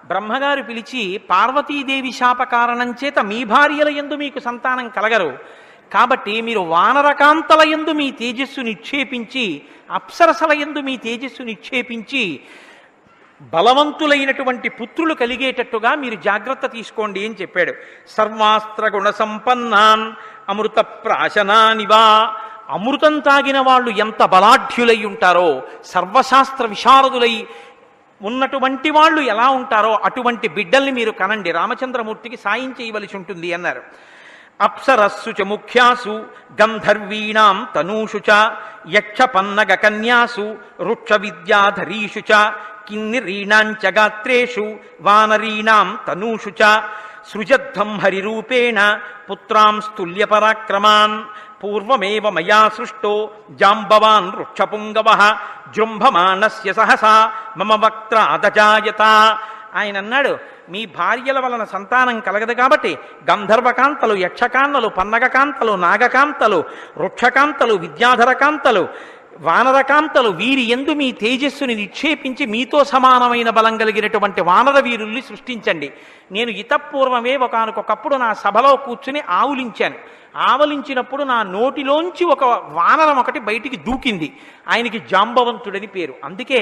బ్రహ్మగారు పిలిచి, పార్వతీదేవి శాప కారణం చేత మీ భార్యల యందు మీకు సంతానం కలగరు, కాబట్టి మీరు వానరకాంతల యందు మీ తేజస్సు నిక్షేపించి, అప్సరసల యందు మీ తేజస్సు నిక్షేపించి బలవంతులైనటువంటి పుత్రులు కలిగేటట్టుగా మీరు జాగ్రత్త తీసుకోండి అని చెప్పాడు. సర్వాస్త్ర గుణ సంపన్నాన్ అమృత ప్రాశనానివా. అమృతం తాగిన వాళ్ళు ఎంత బలాఢ్యులై ఉంటారో, సర్వశాస్త్ర విశారదులై ఉన్నటువంటి వాళ్ళు ఎలా ఉంటారో అటువంటి బిడ్డల్ని మీరు కనండి, రామచంద్రమూర్తికి సాయం చేయవలసి ఉంటుంది అన్నారు. అప్సరస్సు చ ముఖ్యాసు గంధర్వీణాం తనూషు చ యక్ష పన్నగ కన్యాసు వృక్ష విద్యాధరీషు చ కిన్నిరీణాంచ గాత్రేషు వానరీణాం తనూషు చ సృజధ్వం హరిరూపేణ పుత్రాంస్తుల్య పరాక్రమాన్ పూర్వమేవ మయా సృష్టో జాంబవాన్ వృక్షపుంగవః జృంభమాణస్య సహసా మమ వక్త్రాదజాయత. ఆయన అన్నాడు, మీ భార్యల వలన సంతానం కలగదు కాబట్టి గంధర్వకాంతలు, యక్షకాంతలు, పన్నగకాంతలు, నాగకాంతలు, వృక్షకాంతలు, విద్యాధరకాంతలు, వానరకాంతలు, వీరి యందు మీ తేజస్సుని నిక్షేపించి మీతో సమానమైన బలం కలిగినటువంటి వానర వీరుల్ని సృష్టించండి. నేను ఇతపూర్వమే ఒకనకొకప్పుడు నా సభలో కూర్చుని ఆవులించాను. ఆవలించినప్పుడు నా నోటిలోంచి ఒక వానరం ఒకటి బయటికి దూకింది. ఆయనకి జాంబవంతుడని పేరు. అందుకే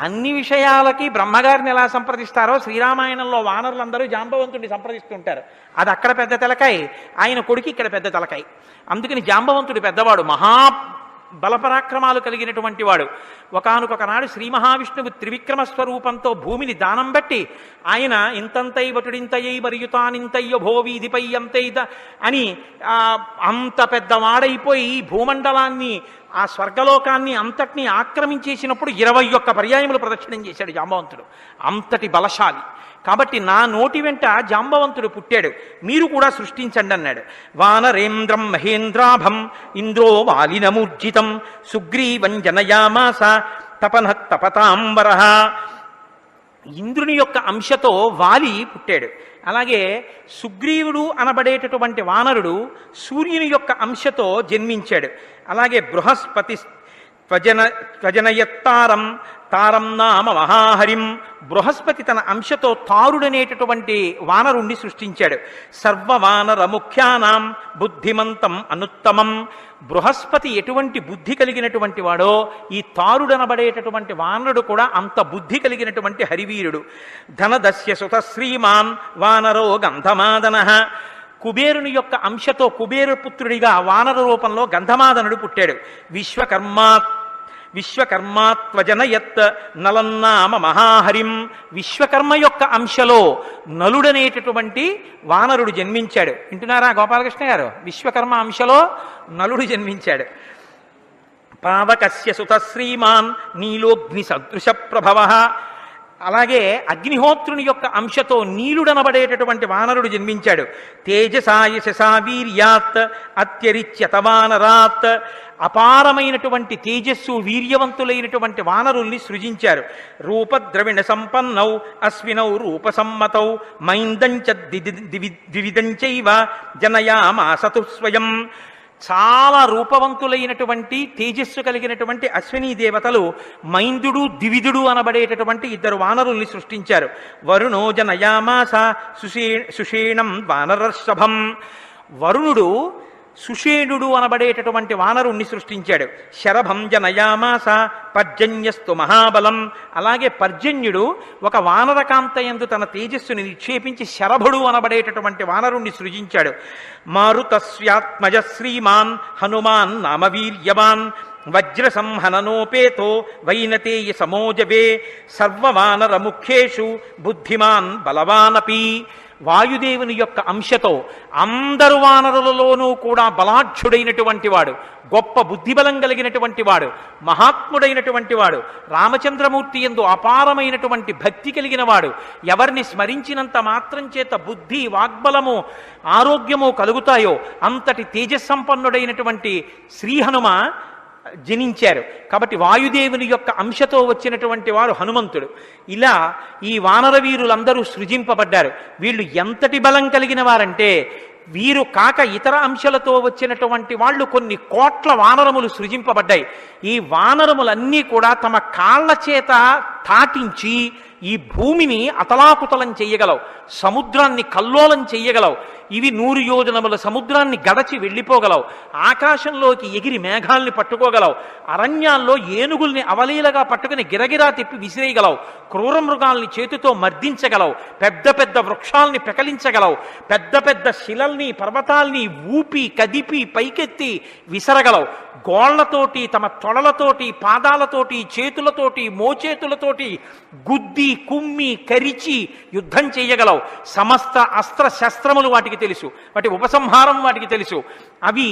అన్ని విషయాలకి బ్రహ్మగారిని ఎలా సంప్రదిస్తారో శ్రీరామాయణంలో వానరులందరూ జాంబవంతుడిని సంప్రదిస్తుంటారు. అది అక్కడ పెద్ద తలకాయ, ఆయన కొడుకు ఇక్కడ పెద్ద తలకాయ. అందుకని జాంబవంతుడు పెద్దవాడు, మహా బలపరాక్రమాలు కలిగినటువంటి వాడు. ఒకానొకనాడు శ్రీ మహావిష్ణువు త్రివిక్రమ స్వరూపంతో భూమిని దానం బట్టి ఆయన ఇంతంతై వటుడింతయ్యి మరియుతానింతయ్య భోవీధిపై అంతైద అని అంత పెద్దవాడైపోయి భూమండలాన్ని, ఆ స్వర్గలోకాన్ని అంతటినీ ఆక్రమించేసినప్పుడు 21 పర్యాయములు ప్రదక్షిణం చేశాడు జాంబవంతుడు. అంతటి బలశాలి. కాబట్టి నా నోటి వెంట జాంబవంతుడు పుట్టాడు, మీరు కూడా సృష్టించండి అన్నాడు. వానరేంద్రం మహేంద్రాభం ఇంద్రో వాలినమూర్జితం సుగ్రీవం జనయామాస తపన తపతాంబర. ఇంద్రుని యొక్క అంశతో వాలి పుట్టాడు. అలాగే సుగ్రీవుడు అనబడేటటువంటి వానరుడు సూర్యుని యొక్క అంశతో జన్మించాడు. అలాగే బృహస్పతి త్వజనయత్తారం తారం నామ మహాహరిం. బృహస్పతి తన అంశతో తారుడనేటటువంటి వానరుణ్ణి సృష్టించాడు. సర్వవానర ముఖ్యానాం బుద్ధిమంతం అనుత్తమం. బృహస్పతి ఎటువంటి బుద్ధి కలిగినటువంటి వాడో ఈ తారుడనబడేటటువంటి వానరుడు కూడా అంత బుద్ధి కలిగినటువంటి హరివీరుడు. ధనదస్య సుత శ్రీమాన్ వానరో గంధమాదన. కుబేరుని యొక్క అంశతో కుబేరపుత్రుడిగా వానర రూపంలో గంధమాదనుడు పుట్టాడు. విశ్వకర్మాత్వజనయత్ నలన్నామ మహాహరిం. విశ్వకర్మ యొక్క అంశలో నలుడనేటటువంటి వానరుడు జన్మించాడు. వింటున్నారా గోపాలకృష్ణ గారు? విశ్వకర్మ అంశలో నలుడు జన్మించాడు. పావకస్య సుత శ్రీమాన్ నీలోగ్ని సదృశ ప్రభవ. అలాగే అగ్నిహోత్రుని యొక్క అంశతో నీలుడనబడేటటువంటి వానరుడు జన్మించాడు. తేజసాయ శశా వీర్యాత్ అత్యరిచ్యత వానరాత్. అపారమైనటువంటి తేజస్సు, వీర్యవంతులైనటువంటి వానరుల్ని సృజించారు. రూపద్రవిణ సంపన్నౌ అశ్వినౌ రూపసమ్మతౌ మైందంచ ద్వివిధంచైవ జనయామాసతు స్వయం. చాలా రూపవంతులైనటువంటి తేజస్సు కలిగినటువంటి అశ్వినీ దేవతలు మైందుడు, ద్వివిధుడు అనబడేటటువంటి 2 వానరుల్ని సృష్టించారు. వరుణో జనయామాస సుషేణం వానరర్షభం. వరుణుడు సుషేణుడు అనబడేటటువంటి వానరుణ్ణి సృష్టించాడు. శరభం జనయామాస పర్జన్యస్తు మహాబలం. అలాగే పర్జన్యుడు ఒక వానరకాంతయందు తన తేజస్సుని నిక్షేపించి శరభుడు అనబడేటటువంటి వానరుణ్ణి సృజించాడు. మారుతస్యాత్మజ శ్రీమాన్ హనుమాన్ నామవీర్యవాన్ వజ్ర సంహననోపేతో వైనతేయ సమోజవే సర్వవానర ముఖ్యేషు బుద్ధిమాన్ బలవానపి. వాయుదేవుని యొక్క అంశతో అందరు వానరులలోనూ కూడా బలాఢ్యుడైనటువంటి వాడు, గొప్ప బుద్ధిబలం కలిగినటువంటి వాడు, మహాత్ముడైనటువంటి వాడు, రామచంద్రమూర్తి యందు అపారమైనటువంటి భక్తి కలిగిన వాడు, ఎవరిని స్మరించినంత మాత్రం చేత బుద్ధి, వాగ్బలము, ఆరోగ్యము కలుగుతాయో అంతటి తేజస్సంపన్నుడైనటువంటి శ్రీ హనుమ జనించారు. కాబట్టి వాయుదేవుని యొక్క అంశతో వచ్చినటువంటి వారు హనుమంతుడు. ఇలా ఈ వానర వీరులందరూ సృజింపబడ్డారు. వీళ్ళు ఎంతటి బలం కలిగిన వారంటే, వీరు కాక ఇతర అంశాలతో వచ్చినటువంటి వాళ్ళు కొన్ని కోట్ల వానరములు సృజింపబడ్డాయి. ఈ వానరములన్నీ కూడా తమ కాళ్ల చేత తాటించి ఈ భూమిని అతలాకుతలం చెయ్యగలవు, సముద్రాన్ని కల్లోలం చెయ్యగలవు, ఇవి 100 యోజనముల సముద్రాన్ని గడచి వెళ్ళిపోగలవు, ఆకాశంలోకి ఎగిరి మేఘాల్ని పట్టుకోగలవు, అరణ్యాల్లో ఏనుగుల్ని అవలీలగా పట్టుకుని గిరగిరా తిప్పి విసిరేయగలవు, క్రూర మృగాల్ని చేతితో మర్దించగలవు, పెద్ద పెద్ద వృక్షాల్ని పెకలించగలవు, పెద్ద పెద్ద శిలల్ని పర్వతాల్ని ఊపి కదిపి పైకెత్తి విసరగలవు, గోళ్లతోటి తమ తొడలతోటి పాదాలతోటి చేతులతోటి మోచేతులతోటి గుద్ది కుమ్మి కరిచి యుద్ధం చేయగలవు, సమస్త అస్త్ర శస్త్రములు వాటికి తెలుసు, వాటి ఉపసంహారం వాటికి తెలుసు, అవి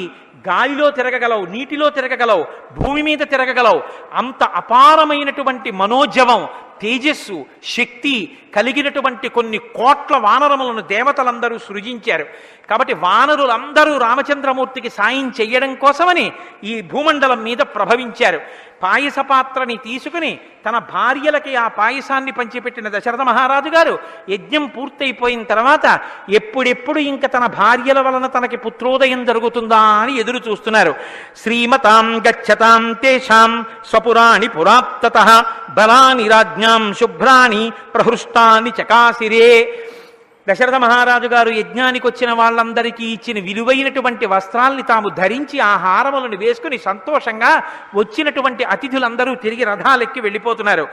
గాలిలో తిరగగలవు, నీటిలో తిరగగలవు, భూమి మీద తిరగగలవు, అంత అపారమైనటువంటి మనోజవం తేజస్సు శక్తి కలిగినటువంటి కొన్ని కోట్ల వానరములను దేవతలందరూ సృజించారు. కాబట్టి వానరులందరూ రామచంద్రమూర్తికి సాయం చెయ్యడం కోసమని ఈ భూమండలం మీద ప్రభవించారు. పాయస పాత్రని తీసుకుని తన భార్యలకి ఆ పాయసాన్ని పంచిపెట్టిన దశరథ మహారాజు గారు యజ్ఞం పూర్తయిపోయిన తర్వాత ఎప్పుడెప్పుడు ఇంకా తన భార్యల వలన తనకి పుత్రోదయం జరుగుతుందా అని ఎదురు చూస్తున్నారు. శ్రీమతాం గచ్చతాం తేషాం స్వపురాణి పురాత్తతః బలాని రాజ్ఞాం శుభ్రాణి ప్రహృష్టాని చకాసిరే. దశరథ మహారాజు గారు యజ్ఞానికి వచ్చిన వాళ్ళందరికీ ఇచ్చిన విలువైనటువంటి వస్త్రాల్ని తాము ధరించి ఆ హారములను వేసుకుని సంతోషంగా వచ్చినటువంటి అతిథులందరూ తిరిగి రథాలెక్కి వెళ్ళిపోతున్నారు.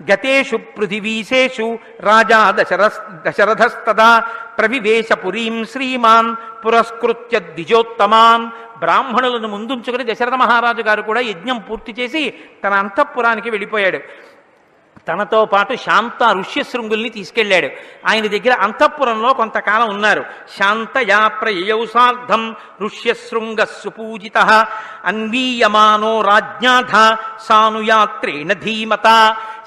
గతేషు పృథివీశేషు రాజా దశరథస్తదా ప్రవివేశ పురీం శ్రీమాన్ పురస్కృత్య ద్విజోత్తమాన్. బ్రాహ్మణులను ముందుంచుకుని దశరథ మహారాజు గారు కూడా యజ్ఞం పూర్తి చేసి తన అంతఃపురానికి వెళ్ళిపోయాడు. తనతో పాటు శాంత ఋష్యశృంగుల్ని తీసుకెళ్లాడు. ఆయన దగ్గర అంతఃపురంలో కొంతకాలం ఉన్నారు. శాంతయా ప్రయయౌ సార్ధం ఋష్యశృంగ సుపూజిత అన్వీయమానో రాజ్ఞాధ సానుయాత్రేణ ధీమత.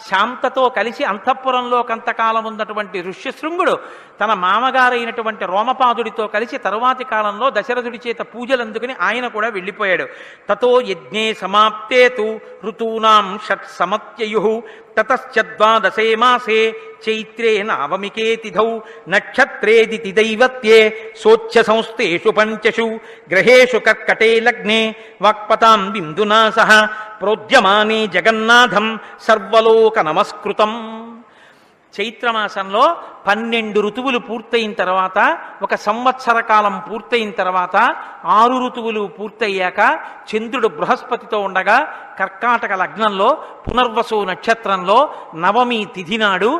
శాంతతో కలిసి అంతఃపురంలో కొంతకాలం ఉన్నటువంటి ఋష్యశృంగుడు తన మామగారైనటువంటి రోమపాదుడితో కలిసి తరువాతి కాలంలో దశరథుడి చేత పూజలు అందుకుని ఆయన కూడా వెళ్ళిపోయాడు. తతో యజ్ఞే సమాప్తే తు ఋతూనాం షట్ సమత్యయు తతశ్చద్వాదశే మాసే చైత్రే నవమికే తిథౌ నక్షత్రేదితి దైవత్యే సోచ్ఛ సంస్థేషు పంచషు గ్రహేషు కర్కటే లగ్నే వాక్పతాం బిందునా సహ ప్రోద్యమానే జగన్నాథం సర్వలోక నమస్కృతం. చైత్రమాసంలో 12 ఋతువులు పూర్తయిన తర్వాత, 1 సంవత్సర కాలం పూర్తయిన తర్వాత, 6 ఋతువులు పూర్తయ్యాక చంద్రుడు బృహస్పతితో ఉండగా కర్కాటక లగ్నంలో పునర్వసు నక్షత్రంలో నవమి తిథి నాడు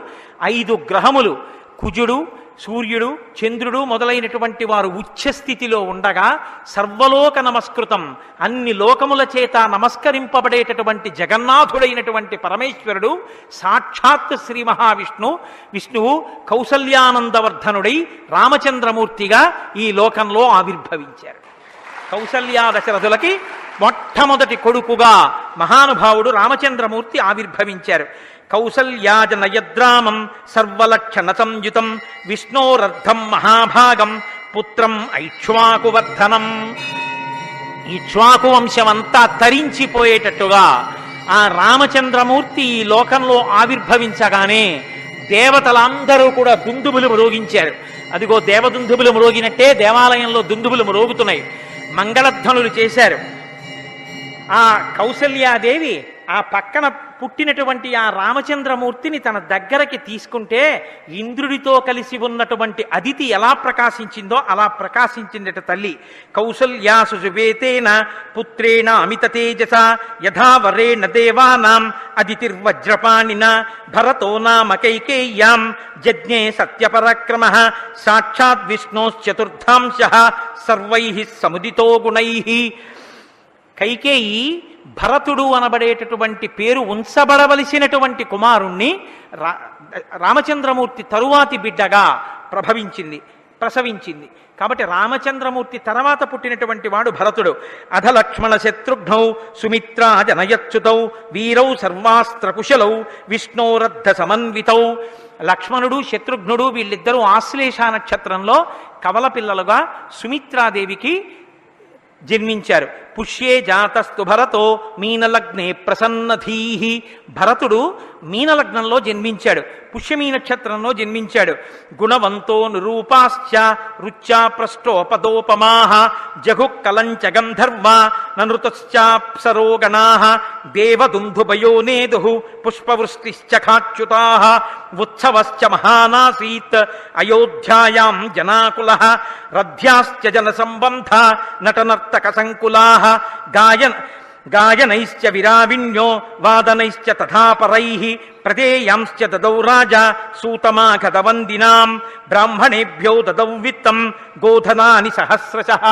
5 గ్రహములు కుజుడు సూర్యుడు చంద్రుడు మొదలైనటువంటి వారు ఉచ్చస్థితిలో ఉండగా సర్వలోక నమస్కృతం అన్ని లోకముల చేత నమస్కరింపబడేటటువంటి జగన్నాథుడైనటువంటి పరమేశ్వరుడు సాక్షాత్ శ్రీ విష్ణువు కౌసల్యానందవర్ధనుడై రామచంద్రమూర్తిగా ఈ లోకంలో ఆవిర్భవించారు. కౌసల్యా దశరథులకి మొట్టమొదటి కొడుకుగా మహానుభావుడు రామచంద్రమూర్తి ఆవిర్భవించారు. కౌసల్యాజనయద్రామం సర్వలక్షణ సంయుతం విష్ణోరర్ధం మహాభాగం పుత్రం ఐక్ష్వాకువర్ధనం. ఇక్ష్వాకు వంశమంతా తరించిపోయేటట్టుగా ఆ రామచంద్రమూర్తి ఈ లోకంలో ఆవిర్భవించగానే దేవతలందరూ కూడా దుందుబులు మ్రోగించారు. అదిగో దేవదుందుబులు మ్రోగినట్టే దేవాలయంలో దుందుబులు మ్రోగుతున్నాయి. మంగళధ్వనులు చేశారు. ఆ కౌసల్యాదేవి ఆ పక్కన పుట్టినటువంటి ఆ రామచంద్రమూర్తిని తన దగ్గరకి తీసుకుంటే ఇంద్రుడితో కలిసి ఉన్నటువంటి అదితి ఎలా ప్రకాశించిందో అలా ప్రకాశించిందట తల్లి. కౌసల్యాసు సువేతేన పుత్రేణ అమిత తేజస యథా వరేణ దేవానాం అదితిర్వజ్రపాణిన భరతో నామ కైకేయ్యాం జజ్ఞే సత్యపరాక్రమః సాక్షాత్ విష్ణోశ్చతుర్థాంశః సర్వైః సముదితో గుణైః. కైకేయి భరతుడు అనబడేటటువంటి పేరు ఉంచబడవలసినటువంటి కుమారుణ్ణి రామచంద్రమూర్తి తరువాతి బిడ్డగా ప్రసవించింది. కాబట్టి రామచంద్రమూర్తి తర్వాత పుట్టినటువంటి వాడు భరతుడు. అధ లక్ష్మణ శత్రుఘ్నౌ సుమిత్రా జనయచ్యుతౌ వీరౌ సర్వాస్త్రకుశలౌ విష్ణోరద్ధ సమన్వితౌ. లక్ష్మణుడు శత్రుఘ్నుడు వీళ్ళిద్దరూ ఆశ్లేష నక్షత్రంలో కవల పిల్లలుగా సుమిత్రాదేవికి జన్మించారు. పుష్యే జాతస్తు భరతో మీనలగ్నే ప్రసన్నధీహి. భరతుడు మీనలగ్నంలో జన్మించాడు, పుష్యమీ నక్షత్రంలో జన్మించాడు. గుణవంతో నిరూపాశ్చ రుచ్యా ప్రష్టోపదోపమాః జగుఃకలంచ గంధర్వ నృతశ్చాప్సరోగణాః దేవదుందుభయో నేదుః పుష్పవృష్టిశ్చ ఖాచ్యుతాః ఉత్సవశ్చ మహానాసీత్ అయోధ్యాయాం జనాకులః రథ్యాశ్చ జనసంబంధ నటనర్తక సంకులాః గాయనైశ్చ విరావిణ్యో వాదనైశ్చ తథాపరైః ప్రదేయాంశ్చ దదౌ రాజా సూతమాగధవందినాం బ్రాహ్మణేభ్యో దదౌ విత్తం గోధనాని సహస్రశః.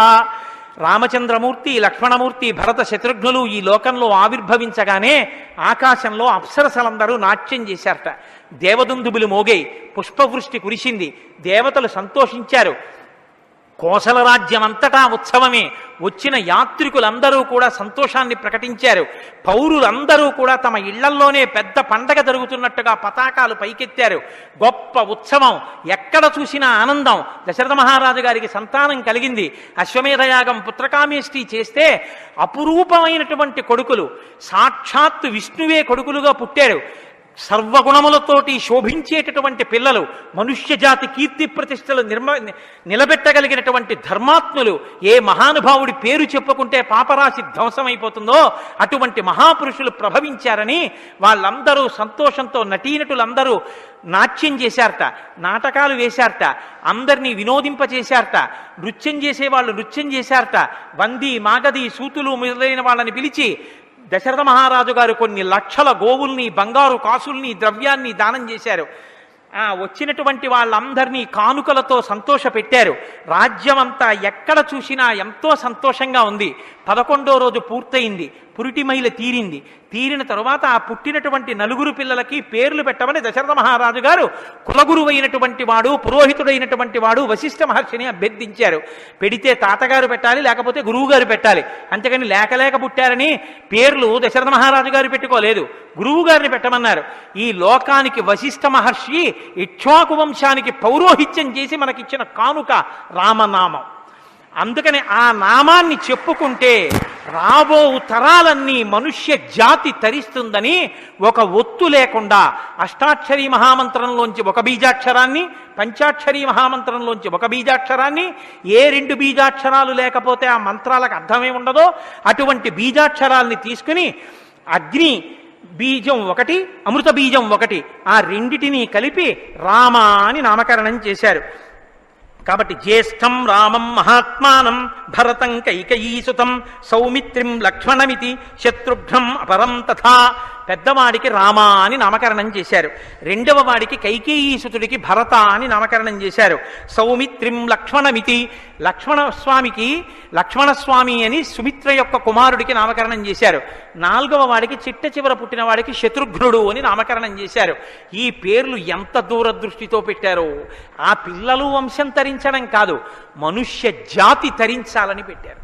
రామచంద్రమూర్తి, లక్ష్మణమూర్తి, భరత శత్రుఘ్నులు ఈ లోకంలో ఆవిర్భవించగానే ఆకాశంలో అప్సరసలందరూ నాట్యం చేశారట. దేవదుందుబులు మోగాయి, పుష్పవృష్టి కురిసింది, దేవతలు సంతోషించారు. కోసల రాజ్యం అంతటా ఉత్సవమే. వచ్చిన యాత్రికులందరూ కూడా సంతోషాన్ని ప్రకటించారు. పౌరులందరూ కూడా తమ ఇళ్లల్లోనే పెద్ద పండగ జరుగుతున్నట్టుగా పతాకాలు పైకెత్తారు. గొప్ప ఉత్సవం, ఎక్కడ చూసినా ఆనందం. దశరథ మహారాజు గారికి సంతానం కలిగింది. అశ్వమేధయాగం పుత్రకామేష్టి చేస్తే అపురూపమైనటువంటి కొడుకులు, సాక్షాత్తు విష్ణువే కొడుకులుగా పుట్టారు. సర్వగుణములతోటి శోభించేటటువంటి పిల్లలు, మనుష్య జాతి కీర్తి ప్రతిష్టలు నిలబెట్టగలిగినటువంటి ధర్మాత్ములు. ఏ మహానుభావుడి పేరు చెప్పుకుంటే పాపరాశి ధ్వంసమైపోతుందో అటువంటి మహాపురుషులు ప్రభవించారని వాళ్ళందరూ సంతోషంతో నటీనటులందరూ నాట్యం చేశారట, నాటకాలు వేశారట, అందరినీ వినోదింపచేశారట, నృత్యం చేసేవాళ్ళు నృత్యం చేశారట. వంది, మాగది, సూతులు మొదలైన వాళ్ళని పిలిచి దశరథ మహారాజు గారు కొన్ని లక్షల గోవుల్ని, బంగారు కాసుల్ని, ద్రవ్యాన్ని దానం చేశారు. వచ్చినటువంటి వాళ్ళందరినీ కానుకలతో సంతోష పెట్టారు. రాజ్యమంతా ఎక్కడ చూసినా ఎంతో సంతోషంగా ఉంది. 11వ రోజు పూర్తయింది, పురిటి మైల తీరింది. తీరిన తరువాత ఆ పుట్టినటువంటి నలుగురు పిల్లలకి పేర్లు పెట్టమని దశరథ మహారాజు గారు కులగురువైనటువంటి వాడు, పురోహితుడైనటువంటి వాడు వశిష్ఠ మహర్షిని అభ్యర్థించారు. పెడితే తాతగారు పెట్టాలి, లేకపోతే గురువు గారు పెట్టాలి. అంతేకాని లేక పుట్టారని పేర్లు దశరథ మహారాజు గారు పెట్టుకోలేదు, గురువు గారిని పెట్టమన్నారు. ఈ లోకానికి వశిష్ఠ మహర్షి ఇక్ష్వాకు వంశానికి పౌరోహిత్యం చేసి మనకిచ్చిన కానుక రామనామం. అందుకని ఆ నామాన్ని చెప్పుకుంటే రాబో తరాలన్నీ మనుష్య జాతి తరిస్తుందని ఒక ఒత్తు లేకుండా అష్టాక్షరీ మహామంత్రంలోంచి ఒక బీజాక్షరాన్ని, పంచాక్షరీ మహామంత్రంలోంచి ఒక బీజాక్షరాన్ని, ఏ 2 బీజాక్షరాలు లేకపోతే ఆ మంత్రాలకు అర్థమే ఉండదో అటువంటి బీజాక్షరాల్ని తీసుకుని అగ్ని బీజం ఒకటి, అమృత బీజం ఒకటి, ఆ రెండిటినీ కలిపి రామ అని నామకరణం చేశారు. కాబట్టి జ్యేష్ఠం రామం మహాత్మానం భరతం కైకయీసుతం సౌమిత్రిం లక్ష్మణమితి శత్రుఘ్నం అపరం తథా. పెద్దవాడికి రామ అని నామకరణం చేశారు. రెండవ వాడికి కైకేయీసుతుడికి భరత అని నామకరణం చేశారు. సౌమిత్రిం లక్ష్మణమితి, లక్ష్మణస్వామి అని సుమిత్ర యొక్క కుమారుడికి నామకరణం చేశారు. 4వ వాడికి చిట్ట చివర పుట్టిన వాడికి శత్రుఘ్నుడు అని నామకరణం చేశారు. ఈ పేర్లు ఎంత దూరదృష్టితో పెట్టారో. ఆ పిల్లలు వంశం తరించడం కాదు, మనుష్య జాతి తరించాలని పెట్టారు.